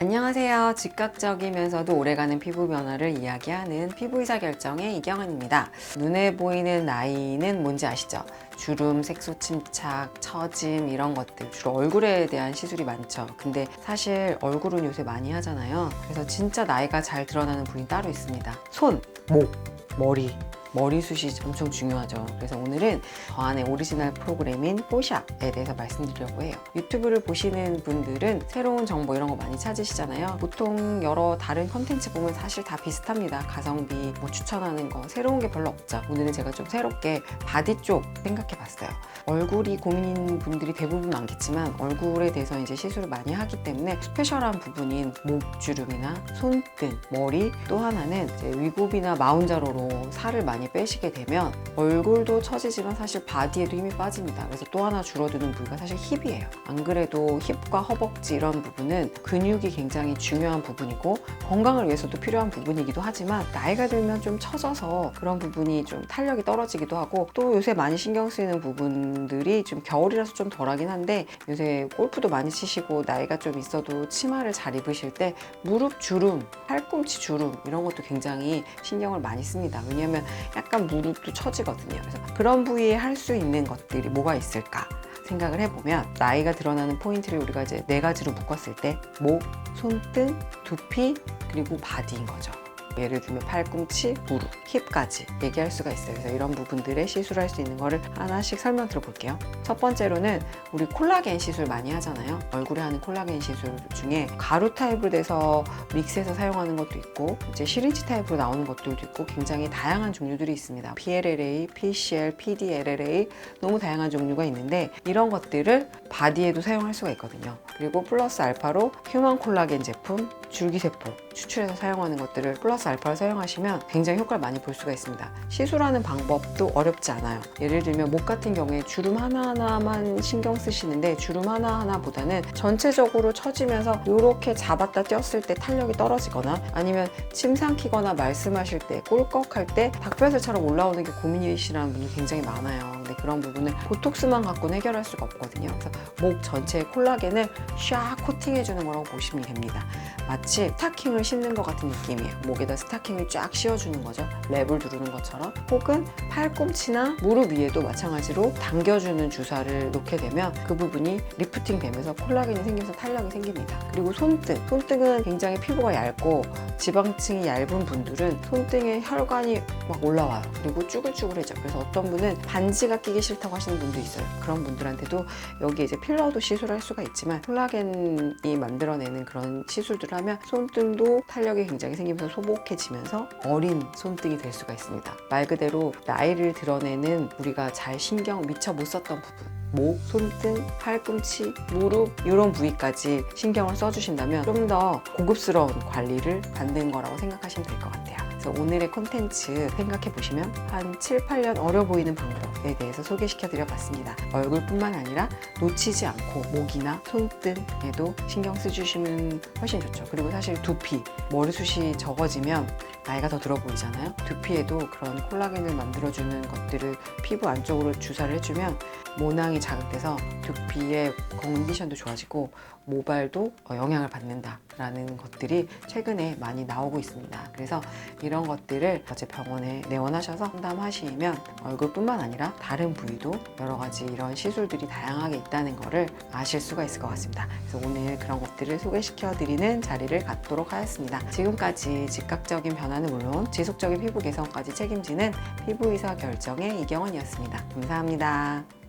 안녕하세요. 즉각적이면서도 오래가는 피부 변화를 이야기하는 피부의사 결정의 이경은입니다. 눈에 보이는 나이는 뭔지 아시죠? 주름, 색소 침착, 처짐 이런 것들, 주로 얼굴에 대한 시술이 많죠. 근데 사실 얼굴은 요새 많이 하잖아요. 그래서 진짜 나이가 잘 드러나는 부위 따로 있습니다. 손, 목, 머리. 머리숱이 엄청 중요하죠. 그래서 오늘은 저 안의 오리지널 프로그램인 뽀샵에 대해서 말씀드리려고 해요. 유튜브를 보시는 분들은 새로운 정보 이런 거 많이 찾으시잖아요. 보통 여러 다른 컨텐츠 보면 사실 다 비슷합니다. 가성비, 뭐 추천하는 거 새로운 게 별로 없죠. 오늘은 제가 좀 새롭게 바디 쪽 생각해 봤어요. 얼굴이 고민인 분들이 대부분 많겠지만 얼굴에 대해서 이제 시술을 많이 하기 때문에 스페셜한 부분인 목주름이나 손등, 머리, 또 하나는 이제 위고비나 마운자로로 살을 많이 빼시게 되면 얼굴도 처지지만 사실 바디에도 힘이 빠집니다. 그래서 또 하나 줄어드는 부위가 사실 힙이에요. 안 그래도 힙과 허벅지 이런 부분은 근육이 굉장히 중요한 부분이고 건강을 위해서도 필요한 부분이기도 하지만 나이가 들면 좀 처져서 그런 부분이 좀 탄력이 떨어지기도 하고 또 요새 많이 신경 쓰이는 부분들이 좀 겨울이라서 좀 덜하긴 한데 요새 골프도 많이 치시고 나이가 좀 있어도 치마를 잘 입으실 때 무릎 주름, 팔꿈치 주름 이런 것도 굉장히 신경을 많이 씁니다. 왜냐하면 약간 무릎도 처지거든요. 그래서 그런 부위에 할 수 있는 것들이 뭐가 있을까 생각을 해보면 나이가 드러나는 포인트를 우리가 이제 4가지로 묶었을 때 목, 손등, 두피, 그리고 바디인 거죠. 예를 들면 팔꿈치, 무릎, 힙까지 얘기할 수가 있어요. 그래서 이런 부분들에 시술할 수 있는 거를 하나씩 설명 들어볼게요. 첫 번째로는 우리 콜라겐 시술 많이 하잖아요. 얼굴에 하는 콜라겐 시술 중에 가루 타입으로 돼서 믹스해서 사용하는 것도 있고 이제 시리즈 타입으로 나오는 것들도 있고 굉장히 다양한 종류들이 있습니다. PLLA, PCL, PDLLA 너무 다양한 종류가 있는데 이런 것들을 바디에도 사용할 수가 있거든요. 그리고 플러스 알파로 휴먼 콜라겐 제품, 줄기세포 추출해서 사용하는 것들을 플러스 알파를 사용하시면 굉장히 효과를 많이 볼 수가 있습니다. 시술하는 방법도 어렵지 않아요. 예를 들면 목 같은 경우에 주름 하나하나만 신경 쓰시는데 주름 하나하나보다는 전체적으로 처지면서 이렇게 잡았다 떼었을 때 탄력이 떨어지거나 아니면 침 삼키거나 말씀하실 때 꿀꺽할 때 닭뼈살처럼 올라오는 게 고민이시라는 분이 굉장히 많아요. 근데 그런 부분을 보톡스만 갖고는 해결할 수가 없거든요. 그래서 목 전체에 콜라겐을 샥 코팅해주는 거라고 보시면 됩니다. 마치 스타킹을 신는 것 같은 느낌이에요. 목에다 스타킹을 쫙 씌워주는 거죠. 랩을 두르는 것처럼. 혹은 팔꿈치나 무릎 위에도 마찬가지로 당겨주는 주사를 놓게 되면 그 부분이 리프팅 되면서 콜라겐이 생겨서 탄력이 생깁니다. 그리고 손등. 손등은 굉장히 피부가 얇고 지방층이 얇은 분들은 손등에 혈관이 막 올라와요. 그리고 쭈글쭈글해져. 그래서 어떤 분은 반지가 끼기 싫다고 하시는 분도 있어요. 그런 분들한테도 여기 이제 필러도 시술할 수가 있지만 콜라겐이 만들어내는 그런 시술들을 하면 손등도 탄력이 굉장히 생기면서 소복해지면서 어린 손등이 될 수가 있습니다. 말 그대로 나이를 드러내는 우리가 잘 신경 미처 못 썼던 부분 목, 손등, 팔꿈치, 무릎 이런 부위까지 신경을 써주신다면 좀 더 고급스러운 관리를 받는 거라고 생각하시면 될 것 같아요. 그래서 오늘의 콘텐츠 생각해 보시면 한 7, 8년 어려 보이는 방법에 대해서 소개시켜 드려봤습니다. 얼굴뿐만 아니라 놓치지 않고 목이나 손등에도 신경 써주시면 훨씬 좋죠. 그리고 사실 두피, 머리숱이 적어지면 나이가 더 들어 보이잖아요. 두피에도 그런 콜라겐을 만들어주는 것들을 피부 안쪽으로 주사를 해주면 모낭이 자극돼서 두피의 컨디션도 좋아지고 모발도 영향을 받는다라는 것들이 최근에 많이 나오고 있습니다. 그래서 이런 것들을 어제 병원에 내원하셔서 상담하시면 얼굴뿐만 아니라 다른 부위도 여러 가지 이런 시술들이 다양하게 있다는 것을 아실 수가 있을 것 같습니다. 그래서 오늘 그런 것들을 소개시켜 드리는 자리를 갖도록 하였습니다. 지금까지 즉각적인 변화는 물론 지속적인 피부 개선까지 책임지는 피부의사 결정의 이경은이었습니다. 감사합니다.